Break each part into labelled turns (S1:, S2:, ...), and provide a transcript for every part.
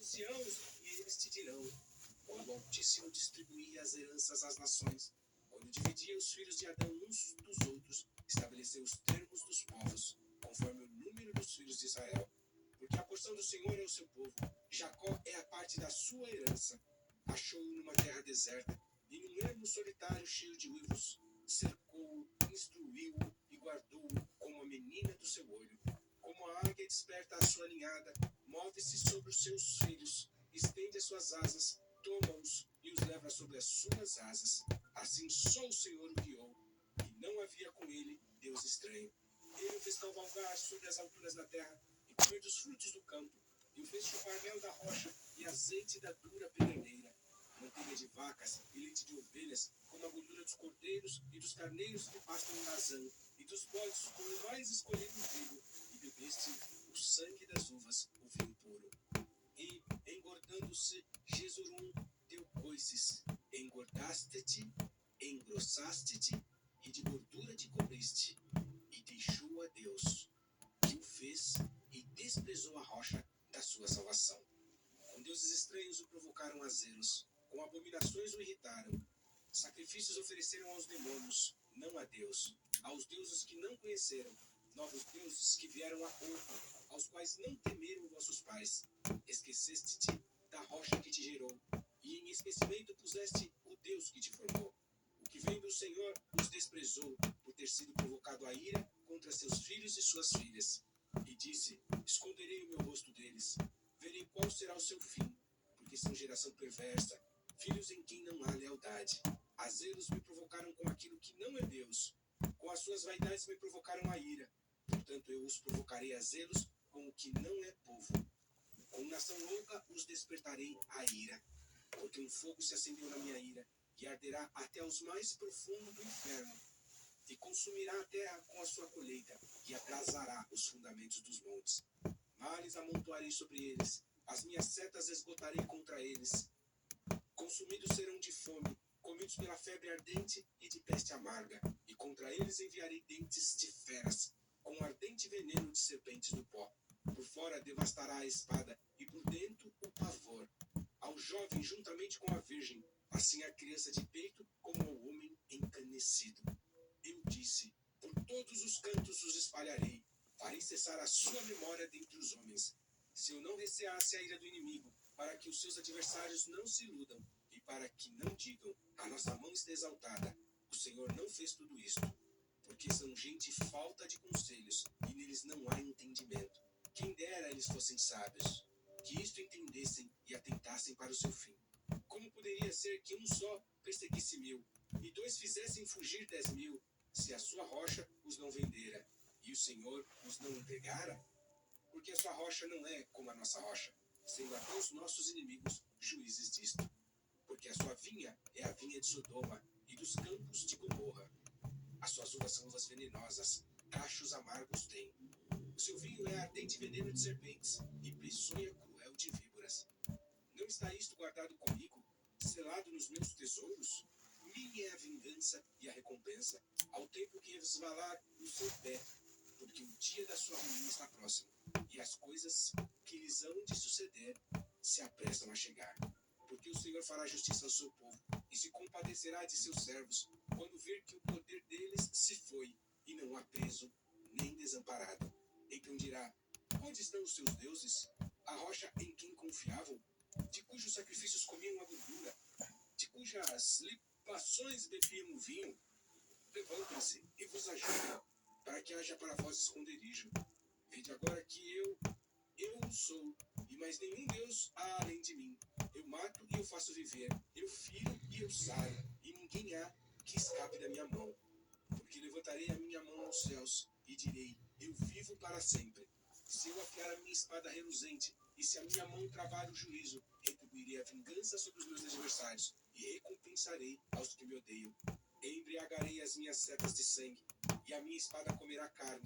S1: anciãos e eles te dirão: quando o Altíssimo distribuía as heranças às nações, quando dividia os filhos de Adão uns dos outros, estabeleceu os termos dos povos, conforme o número dos filhos de Israel. Porque a porção do Senhor é o seu povo, Jacó é a parte da sua herança. Achou-o numa terra deserta, e num ermo solitário cheio de uivos. Cercou-o, instruiu-o e guardou-o como a menina do seu olho. Como a águia desperta a sua ninhada, move-se sobre os seus filhos, estende as suas asas, toma-os e os leva sobre as suas asas. Assim só o Senhor o guiou, e não havia com ele Deus estranho. Ele o fez cavalgar sobre as alturas da terra, e comer dos frutos do campo, e o fez chupar mel da rocha e azeite da dura peneira, manteiga de vacas e leite de ovelhas, como a gordura dos cordeiros e dos carneiros que pastam em razão, e dos bodes como o mais escolhido trigo, e bebeste o sangue das uvas, o vinho puro. E, engordando-se, Jesurum deu coices, engordaste-te, engrossaste-te, e de gordura te cobriste, e deixou a Deus, que o fez, e desprezou a rocha da sua salvação. Com deuses estranhos o provocaram a zelos, com abominações o irritaram. Sacrifícios ofereceram aos demônios, não a Deus, aos deuses que não conheceram, novos deuses que vieram há pouco, aos quais não temeram vossos pais. Esqueceste-te da rocha que te gerou, e em esquecimento puseste o Deus que te formou. O que vem do Senhor os desprezou, por ter sido provocado a ira contra seus filhos e suas filhas. E disse: esconderei o meu rosto deles, verei qual será o seu fim, porque são geração perversa, filhos em quem não há lealdade. A zelos me provocaram com aquilo que não é Deus, com as suas vaidades me provocaram a ira. Portanto eu os provocarei a zelos com o que não é povo. Com nação louca os despertarei a ira, porque um fogo se acendeu na minha ira, e arderá até os mais profundos do inferno, e consumirá a terra com a sua colheita, e abrasará os fundamentos dos montes. Males amontoarei sobre eles, as minhas setas esgotarei contra eles. Consumidos serão de fome, comidos pela febre ardente e de peste amarga, e contra eles enviarei dentes de feras, com ardente veneno de serpentes do pó. Por fora devastará a espada, e por dentro o pavor. Ao jovem juntamente com a virgem, assim a criança de peito como ao homem encanecido. Eu disse: por todos os cantos os espalharei, farei cessar a sua memória dentre os homens. Se eu não receasse a ira do inimigo, para que os seus adversários não se iludam, e para que não digam: a nossa mão está exaltada, o Senhor não fez tudo isto. Porque são gente falta de conselhos, e neles não há entendimento. Quem dera eles fossem sábios, que isto entendessem e atentassem para o seu fim. Como poderia ser que um só perseguisse 1000, e 2 fizessem fugir 10.000, se a sua rocha os não vendera, e o Senhor os não entregara? Porque a sua rocha não é como a nossa rocha, sendo até os nossos inimigos juízes disto. Porque a sua vinha é a vinha de Sodoma, e dos campos de Gomorra. As suas uvas são uvas venenosas, cachos amargos tem. O seu vinho é ardente veneno de serpentes, e peçonha cruel de víboras. Não está isto guardado comigo, selado nos meus tesouros? Minha é a vingança e a recompensa, ao tempo que resvalar o seu pé, porque o dia da sua ruína está próximo, e as coisas que lhes hão de suceder se apressam a chegar. Porque o Senhor fará justiça ao seu povo, e se compadecerá de seus servos, quando vir que o poder deles se foi, e não há preso, nem desamparado. Então dirá: onde estão os seus deuses? A rocha em quem confiavam, de cujos sacrifícios comiam a gordura, de cujas libações bebiam o vinho? Levantem-se e vos ajudem, para que haja para vós esconderijo. Vede agora que eu sou, e mais nenhum Deus há além de mim. Eu mato e eu faço viver, eu firo e eu saio, e ninguém há que escape da minha mão. Porque levantarei a minha mão aos céus, e direi: eu vivo para sempre. Se eu afiar a minha espada reluzente, e se a minha mão travar o juízo, retribuirei a vingança sobre os meus adversários, e recompensarei aos que me odeiam. Embriagarei as minhas setas de sangue, e a minha espada comerá carne,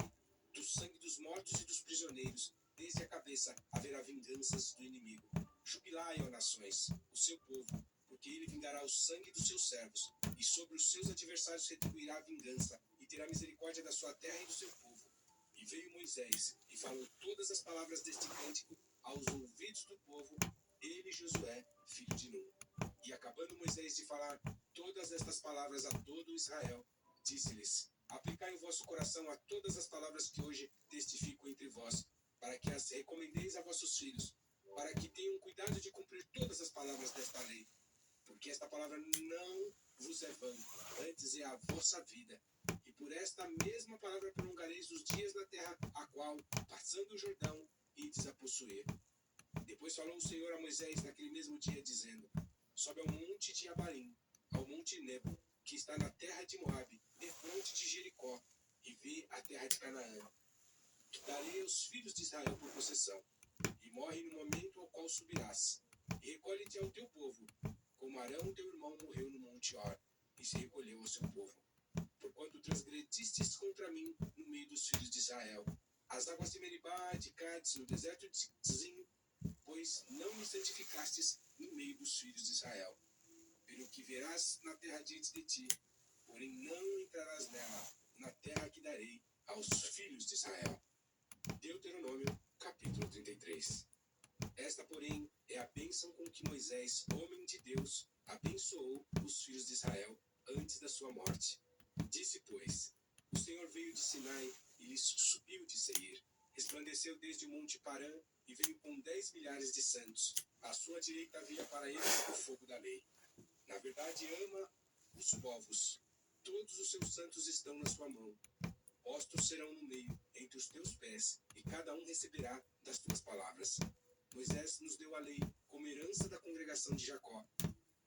S1: do sangue dos mortos e dos prisioneiros, desde a cabeça haverá vinganças do inimigo. Jubilai, ó nações, o seu povo, porque ele vingará o sangue dos seus servos, e sobre os seus adversários retribuirá a vingança, e terá misericórdia da sua terra e do seu povo. E veio Moisés, e falou todas as palavras deste cântico aos ouvidos do povo, Josué, filho de Nun. E acabando Moisés de falar todas estas palavras a todo Israel, disse-lhes: aplicai o vosso coração a todas as palavras que hoje testifico entre vós, para que as recomendeis a vossos filhos, para que tenham cuidado de cumprir todas as palavras desta lei. Porque esta palavra não vos é vã, antes é a vossa vida. E por esta mesma palavra prolongareis os dias na terra, a qual, passando o Jordão, ides a possuir. Depois falou o Senhor a Moisés naquele mesmo dia, dizendo: sobe ao monte de Abarim, ao monte Nebo, que está na terra de Moabe, defronte de Jericó, e vê a terra de Canaã. Darei aos filhos de Israel por possessão, e morre no momento ao qual subirás. E recolhe-te ao teu povo, como Arão teu irmão morreu no monte Hor, e se recolheu ao seu povo. Porquanto transgredistes contra mim no meio dos filhos de Israel, as águas de Meribá, de Cádiz, no deserto de Zim, pois não me santificastes no meio dos filhos de Israel. Pelo que verás na terra diante de ti, porém não entrarás nela, na terra que darei aos filhos de Israel. Deuteronômio, capítulo 33. Esta, porém, é a bênção com que Moisés, homem de Deus, abençoou os filhos de Israel antes da sua morte. Disse, pois, o Senhor veio de Sinai e lhes subiu de Seir. Resplandeceu desde o monte Parã e veio com 10 milhares de santos. À sua direita havia para eles o fogo da lei. Na verdade, ama os povos. Todos os seus santos estão na sua mão. Postos serão no meio, entre os teus pés, e cada um receberá das tuas palavras. Moisés nos deu a lei como herança da congregação de Jacó.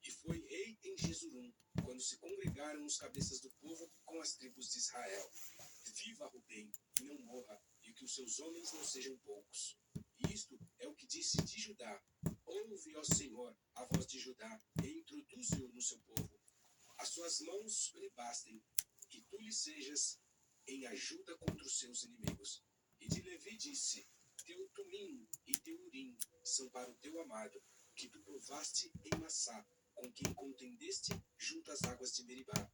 S1: E foi rei em Jesurum, quando se congregaram os cabeças do povo com as tribos de Israel. Viva Rubem, e não morra, e que os seus homens não sejam poucos. E isto é o que disse de Judá: ouve, ó Senhor, a voz de Judá, e introduze-o no seu povo. As suas mãos lhe bastem, e tu lhe sejas em ajuda contra os seus inimigos. E de Levi disse: teu Tumim e teu Urim são para o teu amado, que tu provaste em Massá, com quem contendeste junto às águas de Meribá.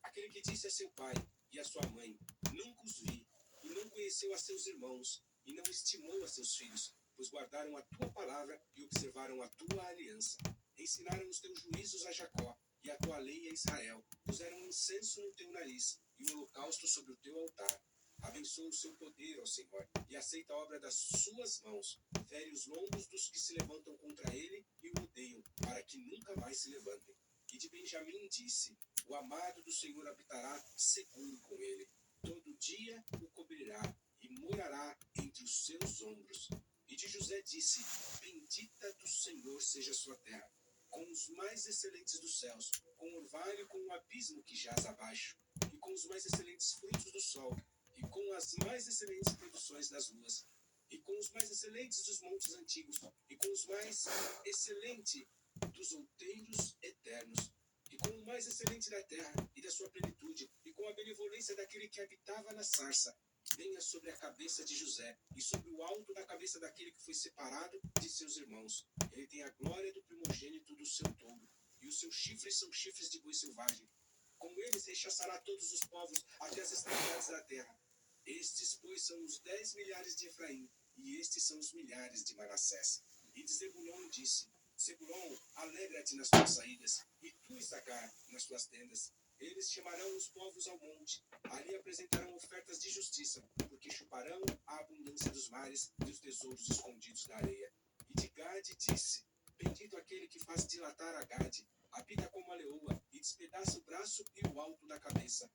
S1: Aquele que disse a seu pai e a sua mãe: nunca os vi, e não conheceu a seus irmãos, e não estimou a seus filhos, pois guardaram a tua palavra e observaram a tua aliança. Ensinaram os teus juízos a Jacó, e a tua lei a Israel. Puseram incenso no teu nariz, e um holocausto sobre o teu altar. Abençoa o seu poder, ó Senhor, e aceita a obra das suas mãos. Fere os lombos dos que se levantam contra ele e o odeiam, para que nunca mais se levantem. E de Benjamim disse: o amado do Senhor habitará seguro com ele. Todo dia o cobrirá e morará entre os seus ombros. E de José disse: bendita do Senhor seja a sua terra, com os mais excelentes dos céus, com o orvalho e com o abismo que jaz abaixo, e com os mais excelentes frutos do sol, e com as mais excelentes produções das luas, e com os mais excelentes dos montes antigos, e com os mais excelentes dos outeiros eternos, e com o mais excelente da terra e da sua plenitude, e com a benevolência daquele que habitava na sarça, venha sobre a cabeça de José, e sobre o alto da cabeça daquele que foi separado de seus irmãos. Ele tem a glória do primogênito do seu touro, e os seus chifres são chifres de boi selvagem. Com eles rechaçará todos os povos até as extremidades da terra. Estes, pois, são os 10 milhares de Efraim, e estes são os milhares de Manassés. E de Zebulon disse: Zebulon, alegra-te nas tuas saídas, e tu, Issacar, nas tuas tendas. Eles chamarão os povos ao monte, ali apresentarão ofertas de justiça, porque chuparão a abundância dos mares e os tesouros escondidos da areia. E de Gade disse: bendito aquele que faz dilatar a Gade, habita como a leoa, e despedaça o braço e o alto da cabeça,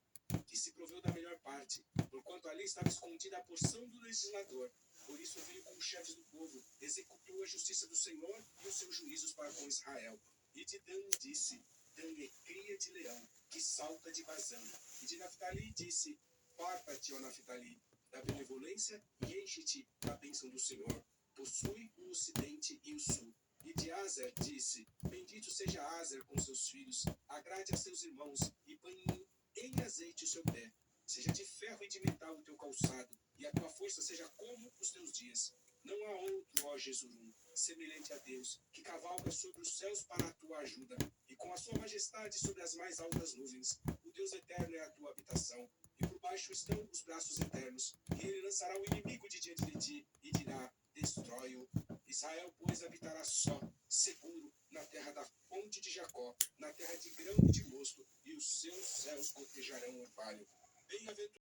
S1: que se proveu da melhor parte, porquanto ali estava escondida a porção do legislador. Por isso veio com os chefes do povo, executou a justiça do Senhor e os seus juízos para com Israel. E de Dan disse: Dan é cria de leão, que salta de Bazã. E de Naftali disse: farta-te, ó Naftali, da benevolência e enche-te da bênção do Senhor. Possui o ocidente e o sul. E de Azer disse: bendito seja Azer com seus filhos, agrade a seus irmãos, e banhe em azeite o seu pé. Seja de ferro e de metal o teu calçado, e a tua força seja como os teus dias. Não há outro, ó Jesurum, semelhante a Deus, que cavalga sobre os céus para a tua ajuda, e com a sua majestade sobre as mais altas nuvens. O Deus eterno é a tua habitação, e por baixo estão os braços eternos. E ele lançará o inimigo de diante de ti, e dirá: destrói-o. Israel, pois, habitará só, seguro, na terra da fonte de Jacó, na terra de grão e de mosto, e os seus céus gotejarão orvalho. Bem-aventurado